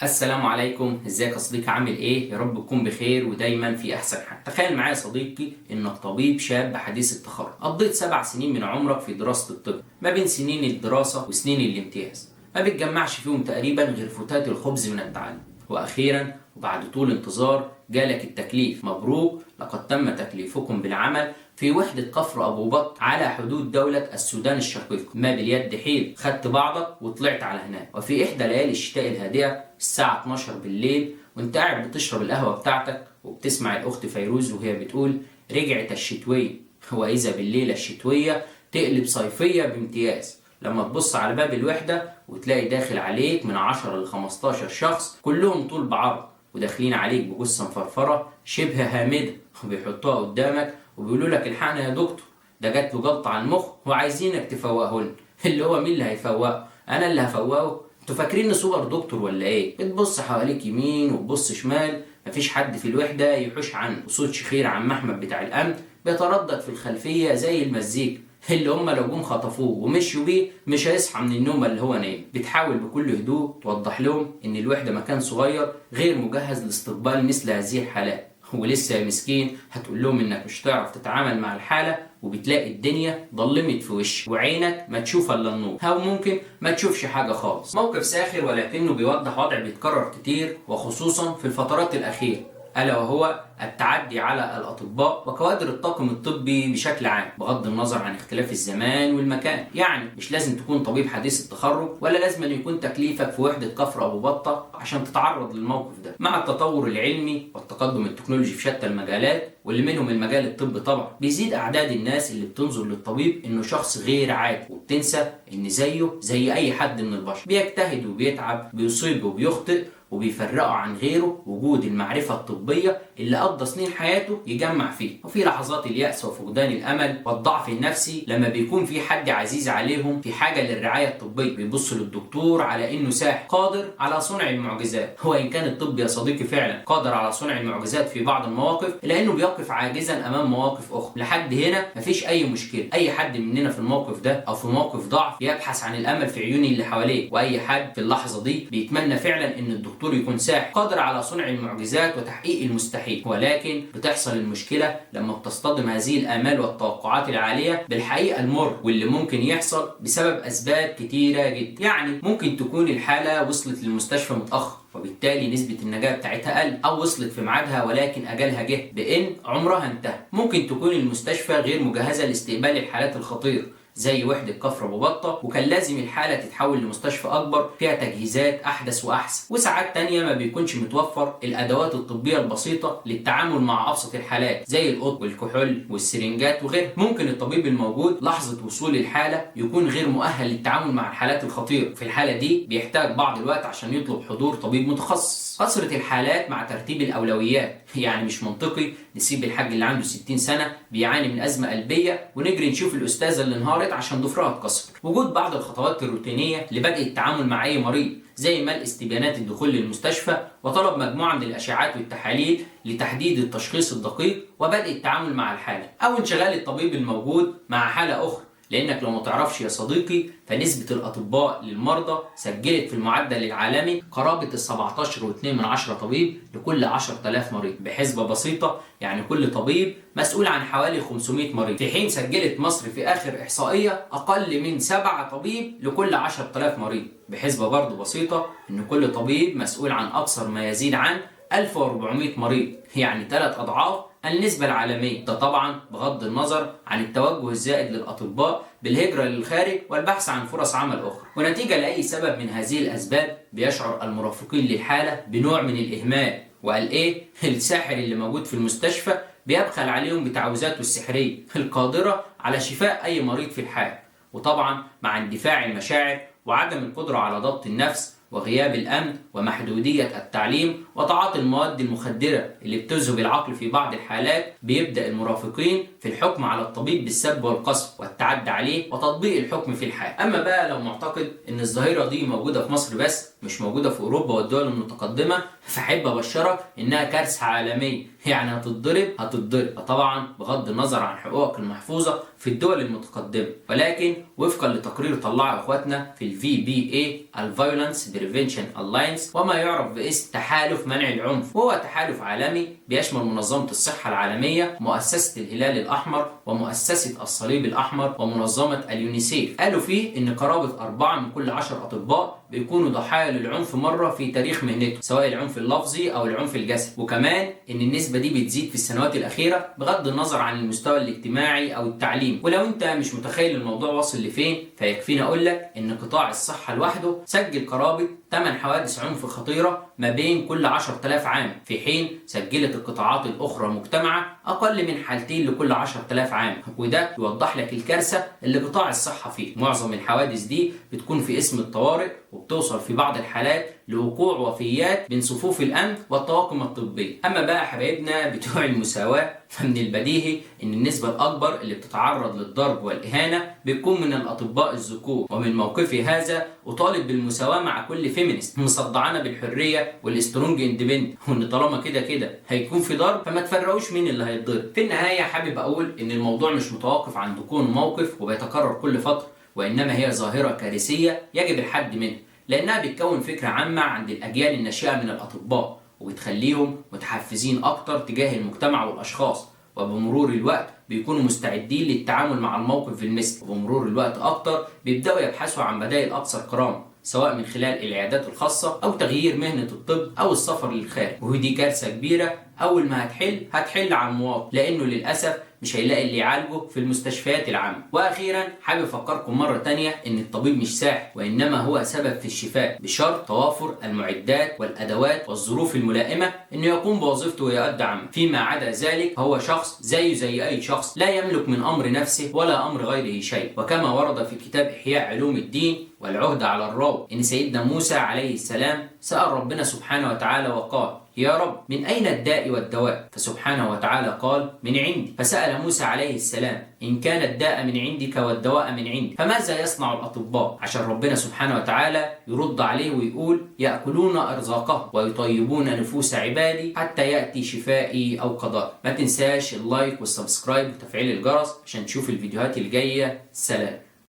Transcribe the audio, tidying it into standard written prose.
السلام عليكم، ازيك يا صديقي؟ عامل ايه؟ يا رب تكون بخير ودايما في احسن حال. تخيل معايا يا صديقي انك طبيب شاب حديث التخرج، قضيت 7 سنين من عمرك في دراسة الطب، ما بين سنين الدراسة وسنين الامتياز، ما بتجمعش فيهم تقريبا غير فتات الخبز من التعلم، واخيرا وبعد طول انتظار جالك التكليف. مبروك، لقد تم تكليفكم بالعمل في وحدة كفر أبو بط على حدود دولة السودان الشقيقة. ما باليد حيل، خدت بعضك وطلعت على هناك. وفي إحدى ليالي الشتاء الهادئة الساعة 12 بالليل وانت قاعد بتشرب القهوة بتاعتك وبتسمع الأخت فيروز وهي بتقول رجعت الشتوية، وإذا بالليلة الشتوية تقلب صيفية بامتياز لما تبص على باب الوحدة وتلاقي داخل عليك من 10 ل 15 شخص كلهم طول بعرض، وداخلين عليك بجثة مفرفرة شبه هامدة، وبيحطوها قدامك وبيقولوا لك الحقنا يا دكتور، ده جات له جلطة على المخ وعايزينك تفوقه لنا. اللي هو مين اللي هيفوقه؟ انا اللي هفوقه؟ انتوا فاكريني سوبر دكتور ولا ايه؟ بتبص حواليك يمين وتبص شمال، مفيش حد في الوحدة يحوش عنه، وصوت شخير عم احمد بتاع الامن بيتردد في الخلفية زي المزيكا، اللي هم لو جم خطفوه ومشوا بيه مش هيصحى من النوم اللي هو نايم. بتحاول بكل هدوء توضح لهم ان الوحدة مكان صغير غير مجهز لاستقبال مثل هذه الحالات، ولسه يا مسكين هتقول لهم انك مش هتعرف تتعامل مع الحالة، وبتلاقي الدنيا ضلمت في وشك وعينك ما تشوف الا النور، او ممكن ما تشوفش حاجة خالص. موقف ساخر ولكنه بيوضح وضع بيتكرر كتير وخصوصا في الفترات الأخيرة، ألا وهو التعدي على الأطباء وكوادر الطاقم الطبي بشكل عام، بغض النظر عن اختلاف الزمان والمكان. يعني مش لازم تكون طبيب حديث التخرج ولا لازم أن يكون تكليفك في وحدة كفر أبو بطة عشان تتعرض للموقف ده. مع التطور العلمي والتقدم التكنولوجي في شتى المجالات واللي منهم المجال الطبي طبعا، بيزيد أعداد الناس اللي بتنظر للطبيب إنه شخص غير عادي، وبتنسى إن زيه زي أي حد من البشر، بيجتهد وبيتعب، بيصيب وبيخطئ، وبيفرقوا عن غيره وجود المعرفة الطبية اللي قضى سنين حياته يجمع فيه. وفي لحظات اليأس وفقدان الأمل والضعف النفسي لما بيكون في حد عزيز عليهم في حاجة للرعاية الطبية، بيبص للدكتور على إنه ساحر قادر على صنع المعجزات. هو إن كان الطب يا صديقي فعلا قادر على صنع المعجزات في بعض المواقف، إلا إنه بيقف عاجزا أمام مواقف أخرى. لحد هنا مفيش أي مشكلة، أي حد مننا في الموقف ده أو في موقف ضعف يبحث عن الأمل في عيون اللي حواليه، وأي حد في اللحظة دي بيتمنى فعلا إن الدكتور يكون ساحر قادر على صنع المعجزات وتحقيق المستحيل. ولكن بتحصل المشكلة لما بتصطدم هذه الآمال والتوقعات العالية بالحقيقة المر واللي ممكن يحصل بسبب أسباب كتيرة جدا. يعني ممكن تكون الحالة وصلت للمستشفى متأخر وبالتالي نسبة النجاة بتاعتها قل، أو وصلت في ميعادها ولكن أجلها جه بإن عمرها انتهى. ممكن تكون المستشفى غير مجهزة لاستقبال الحالات الخطيرة زي وحدة كفر أبو بطة، وكان لازم الحالة تتحول لمستشفى أكبر فيها تجهيزات أحدث وأحسن. وساعات تانية ما بيكونش متوفر الأدوات الطبية البسيطة للتعامل مع أبسط الحالات زي القطن والكحول والسرنجات وغيرها. ممكن الطبيب الموجود لحظة وصول الحالة يكون غير مؤهل للتعامل مع الحالات الخطيرة، في الحالة دي بيحتاج بعض الوقت عشان يطلب حضور طبيب متخصص. كثرة الحالات مع ترتيب الأولويات، يعني مش منطقي نسيب الحاج اللي عنده 60 سنة بيعاني من أزمة قلبية ونجري نشوف الأستاذة اللي انهارت عشان ضفرها اتكسر. وجود بعض الخطوات الروتينية لبدء التعامل مع أي مريض زي ملء استبيانات الدخول للمستشفى وطلب مجموعة من الأشعات والتحاليل لتحديد التشخيص الدقيق وبدء التعامل مع الحالة، أو انشغال الطبيب الموجود مع حالة أخرى. لأنك لو متعرفش يا صديقي فنسبة الأطباء للمرضى سجلت في المعدل العالمي قرابة 17.2 طبيب لكل 10,000 مريض. بحسبة بسيطة يعني كل طبيب مسؤول عن حوالي 500 مريض، في حين سجلت مصر في آخر إحصائية أقل من 7 طبيب لكل 10,000 مريض. بحسبة برضو بسيطة إن كل طبيب مسؤول عن أكثر ما يزيد عن 1400 مريض، يعني 3 أضعاف النسبة العالمية. ده طبعا بغض النظر عن التوجه الزائد للأطباء بالهجرة للخارج والبحث عن فرص عمل أخرى. ونتيجة لأي سبب من هذه الأسباب بيشعر المرافقين للحالة بنوع من الإهمال، وقال إيه الساحر اللي موجود في المستشفى بيبخل عليهم بتعويذاته السحرية القادرة على شفاء أي مريض في الحال. وطبعا مع اندفاع المشاعر وعدم القدرة على ضبط النفس وغياب الأمن ومحدودية التعليم وتعاطي المواد المخدرة اللي بتذهب العقل في بعض الحالات، بيبدأ المرافقين في الحكم على الطبيب بالسب والقصف والتعدي عليه وتطبيق الحكم في الحال. أما بقى لو معتقد إن الظاهرة دي موجودة في مصر بس مش موجودة في أوروبا والدول المتقدمة، فأحب أبشرك إنها كارثة عالمية، يعني هتتضرب طبعا بغض النظر عن حقوقك المحفوظة في الدول المتقدمة. ولكن وفقا لتقرير طلعه إخواتنا في VBA الفايولنس بريفنشن ألاينس، وما يعرف باسم تحالف منع العنف، وهو تحالف عالمي بيشمل منظمة الصحة العالمية، مؤسسة الهلال الأحمر، ومؤسسة الصليب الأحمر، ومنظمة اليونيسيف. قالوا فيه إن قرابة 4 من كل 10 أطباء بيكونوا ضحايا للعنف مرة في تاريخ مهنته، سواء العنف اللفظي أو العنف الجسدي. وكمان إن النسبة دي بتزيد في السنوات الأخيرة بغض النظر عن المستوى الاجتماعي أو التعليم. ولو أنت مش متخيل الموضوع واصل لفين، فيكفيني أقول لك إن قطاع الصحة لوحده سجل قرابة 8 حوادث عنف خطيرة ما بين كل 10,000 عام، في حين سجلت القطاعات الأخرى المجتمعة أقل من حالتين لكل 10,000 عام. وده يوضح لك الكارثة اللي قطاع الصحة فيه. معظم الحوادث دي بتكون في اسم الطوارئ، وبتوصل في بعض الحالات لوقوع وفيات من صفوف الأمن والطواقم الطبية. أما بقى حبايبنا بتوع المساواة، فمن البديهي إن النسبة الأكبر اللي بتتعرض للضرب والإهانة بتكون من الأطباء الذكور. ومن موقفي هذا أطالب بالمساواة مع كل فيمينست مصدعانة بالحرية والسترونج اندبندنت، وإن طالما كده هيكون في ضرب، فما تفرقوش مين اللي هيتضرب. في النهاية حابب أقول إن الموضوع مش متوقف عند كون موقف وبيتكرر كل فترة، وإنما هي ظاهرة كارثية يجب الحد منها، لأنها بتكون فكرة عامة عند الأجيال الناشئة من الأطباء، وبتخليهم متحفزين أكتر تجاه المجتمع والأشخاص، وبمرور الوقت بيكونوا مستعدين للتعامل مع الموقف بالمثل، وبمرور الوقت أكتر بيبدأوا يبحثوا عن بدائل أكثر كرامة، سواء من خلال العيادات الخاصة أو تغيير مهنة الطب أو السفر للخارج. ودي كارثة كبيرة أول ما هتحل على المواطن، لأنه للأسف مش هيلاقي اللي يعالجه في المستشفيات العامة. وأخيرا حابب أفكركم مرة تانية إن الطبيب مش ساحر، وإنما هو سبب في الشفاء، بشرط توافر المعدات والأدوات والظروف الملائمة إنه يقوم بوظيفته ويؤدي عمله. فيما عدا ذلك هو شخص زيه زي أي شخص، لا يملك من أمر نفسه ولا أمر غيره شيء. وكما ورد في كتاب إحياء علوم الدين والعهدة على الراوي إن سيدنا موسى عليه السلام سأل ربنا سبحانه وتعالى وقال: يا رب من أين الداء والدواء؟ فسبحانه وتعالى قال: من عندي. فسأل موسى عليه السلام: إن كان الداء من عندك والدواء من عندي فماذا يصنع الأطباء؟ عشان ربنا سبحانه وتعالى يرد عليه ويقول: يأكلون أرزاقهم ويطيبون نفوس عبادي حتى يأتي شفائي أو قضائي. ما تنساش اللايك والسبسكرايب وتفعيل الجرس عشان تشوف الفيديوهات الجاية. سلام.